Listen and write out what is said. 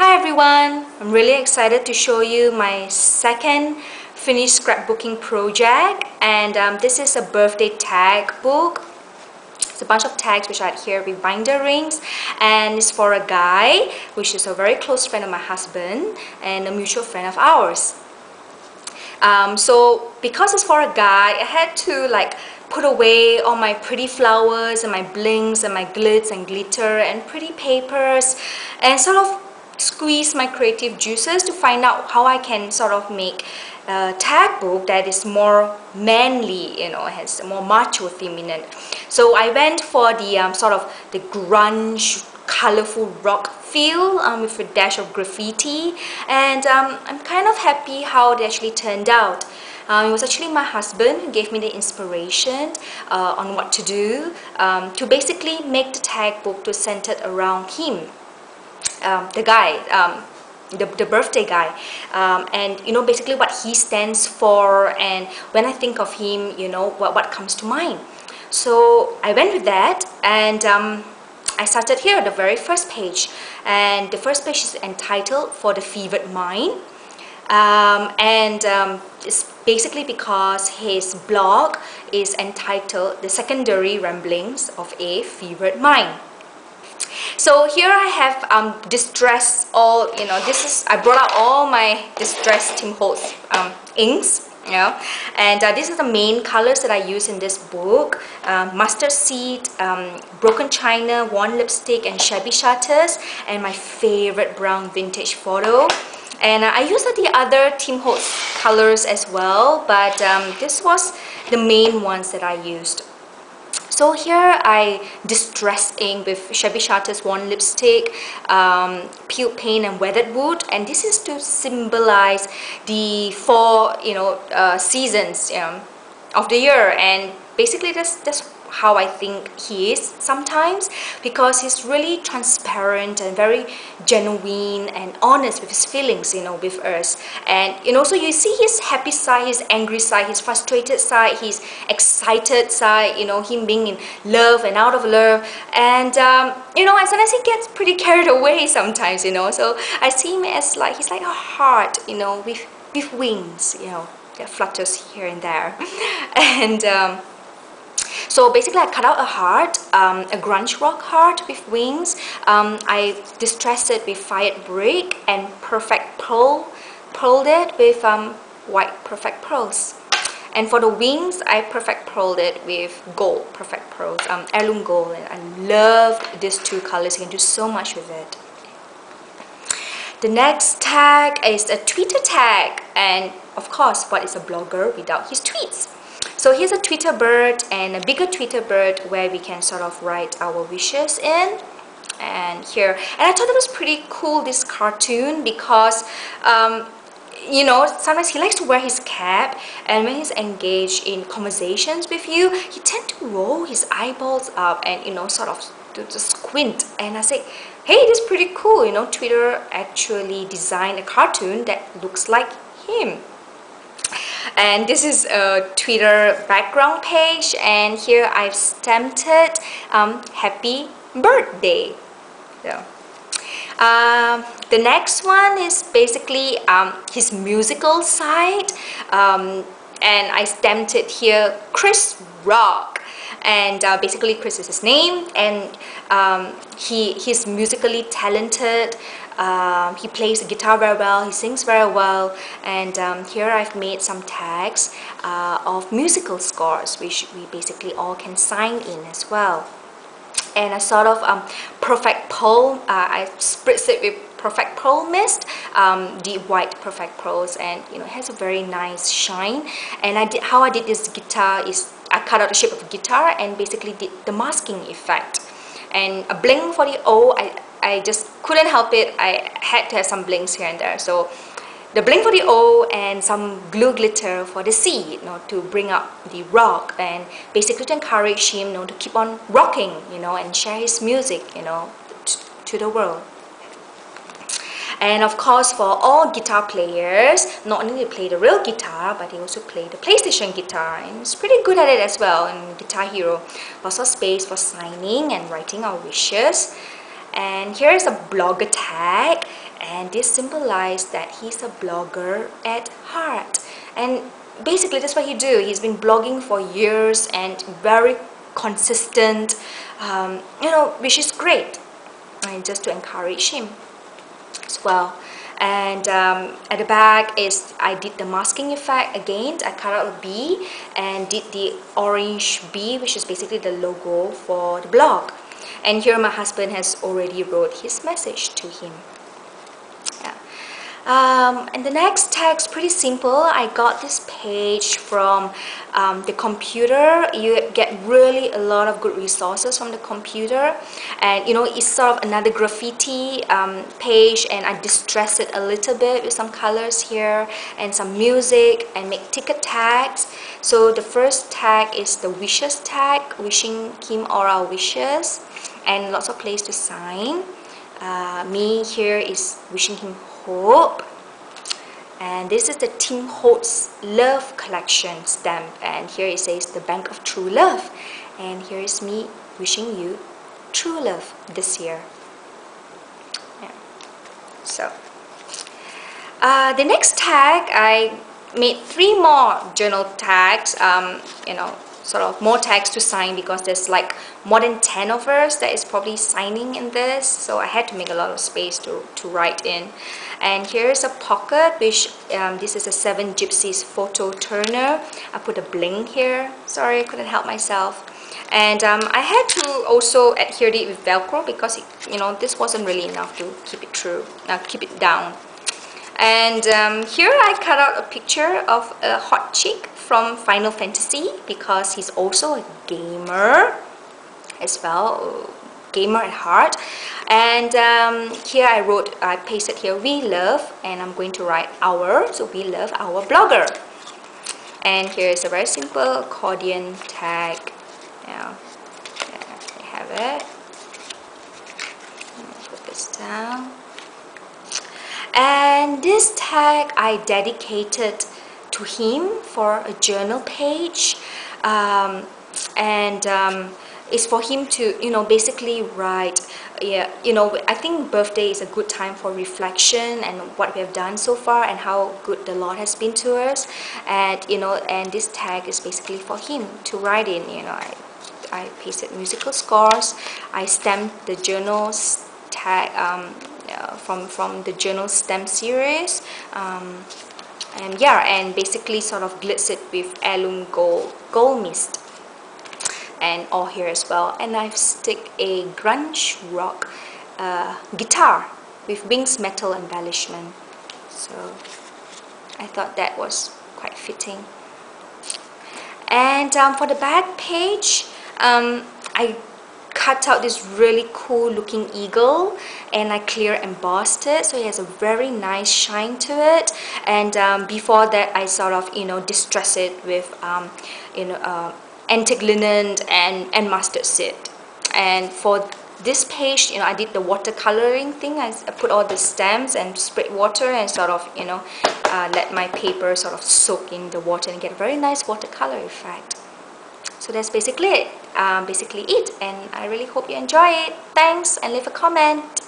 Hi everyone! I'm really excited to show you my second finished scrapbooking project, and this is a birthday tag book. It's a bunch of tags which are here with binder rings, and it's for a guy which is a very close friend of my husband and a mutual friend of ours. So because it's for a guy, I had to put away all my pretty flowers and my blings and my glitz and glitter and pretty papers, and sort of squeeze my creative juices to find out how I can sort of make a tag book that is more manly, has a more macho theme in it. So I went for the sort of the grunge, colorful rock feel with a dash of graffiti, and I'm kind of happy how they actually turned out. It was actually my husband who gave me the inspiration on what to do to basically make the tag book to centered around him. The guy, the birthday guy, and basically what he stands for, and when I think of him, what comes to mind. So I went with that, and I started here at the very first page, and the first page is entitled "For the Fevered Mind," it's basically because his blog is entitled "The Secondary Ramblings of a Fevered Mind." So here I have distress all, I brought out all my distress Tim Holtz inks, and this is the main colors that I use in this book: mustard seed, broken china, worn lipstick, and shabby shutters, and my favorite brown vintage photo. And I used the other Tim Holtz colors as well, but this was the main ones that I used. So here I distress ink with shabby shutters, worn lipstick, peeled paint, and weathered wood, and this is to symbolize the four seasons of the year. And basically that's how I think he is sometimes, because he's really transparent and very genuine and honest with his feelings, with us. And so you see his happy side, his angry side, his frustrated side, his excited side, him being in love and out of love. And and sometimes he gets pretty carried away sometimes, so I see him as he's like a heart, with wings, that flutters here and there. And so basically I cut out a heart, a grunge rock heart with wings. I distressed it with fired brick and perfect pearled it with white perfect pearls. And for the wings, I perfect pearled it with gold perfect pearls, heirloom gold, and I loved these two colors. You can do so much with it. The next tag is a Twitter tag, and of course, what is a blogger without his tweets? So here's a Twitter bird and a bigger Twitter bird where we can sort of write our wishes in. And here, and I thought it was pretty cool, this cartoon, because sometimes he likes to wear his cap, and when he's engaged in conversations with you, he tends to roll his eyeballs up and sort of to squint. And I say, hey, this is pretty cool. Twitter actually designed a cartoon that looks like him. And this is a Twitter background page, and here I've stamped it happy birthday. So the next one is basically his musical side, and I stamped it here Chris Rock. And basically Chris is his name, and he's musically talented. He plays the guitar very well, he sings very well, and here I've made some tags of musical scores which we basically all can sign in as well. And a sort of perfect pearl, I spritz it with perfect pearl mist, the white perfect pearls, and it has a very nice shine. And how I did this guitar is I cut out the shape of the guitar and basically did the masking effect. And a bling for the O, I just couldn't help it, I had to have some blings here and there. So the bling for the O and some glue glitter for the C, to bring up the rock, and basically to encourage him, to keep on rocking, and share his music, to the world. And of course, for all guitar players, not only they play the real guitar, but they also play the PlayStation guitar, and it's pretty good at it as well. And Guitar Hero, lots of space for signing and writing our wishes. And here's a blogger tag, and this symbolized that he's a blogger at heart. And basically that's what he do. He's been blogging for years and very consistent, which is great, and just to encourage him as well. And at the back is I did the masking effect again. I cut out a B and did the orange B, which is basically the logo for the blog. And here my husband has already wrote his message to him. Yeah. And the next text, pretty simple. I got this page from the computer. You get really a lot of good resources from the computer, and it's sort of another graffiti page, and I distress it a little bit with some colors here and some music and make ticket tags. So the first tag is the wishes tag, wishing him all our wishes, and lots of place to sign. Me here is wishing him hope. And this is the Tim Holtz Love Collection stamp, and here it says the Bank of True Love, and here is me wishing you true love this year. Yeah. So the next tag, I made 3 more journal tags, sort of more tags to sign, because there's like more than 10 of us that is probably signing in this, so I had to make a lot of space to write in. And here's a pocket, which this is a 7 Gypsies photo turner. I put a bling here, sorry I couldn't help myself. And I had to also adhere it with Velcro, because this wasn't really enough to keep it down. And here I cut out a picture of a hot chick from Final Fantasy, because he's also a gamer as well, gamer at heart. And here I pasted here we love, and I'm going to write our, so we love our blogger. And here is a very simple accordion tag. Now, I have it. Put this down. And this tag I dedicated to him for a journal page, it's for him to basically write. I think birthday is a good time for reflection and what we have done so far and how good the Lord has been to us. And and this tag is basically for him to write in. I pasted musical scores. I stamped the journals tag from the journal stamp series, and basically sort of glitz it with heirloom gold mist, and all here as well. And I've stick a grunge rock guitar with Wings metal embellishment, so I thought that was quite fitting. And for the back page, I cut out this really cool looking eagle, and I clear embossed it, so it has a very nice shine to it. And before that, I sort of distress it with antique linen and mustard seed. And for this page, I did the watercoloring thing. I put all the stamps and sprayed water and sort of let my paper sort of soak in the water and get a very nice watercolor effect. So that's basically it, and I really hope you enjoy it. Thanks, and leave a comment.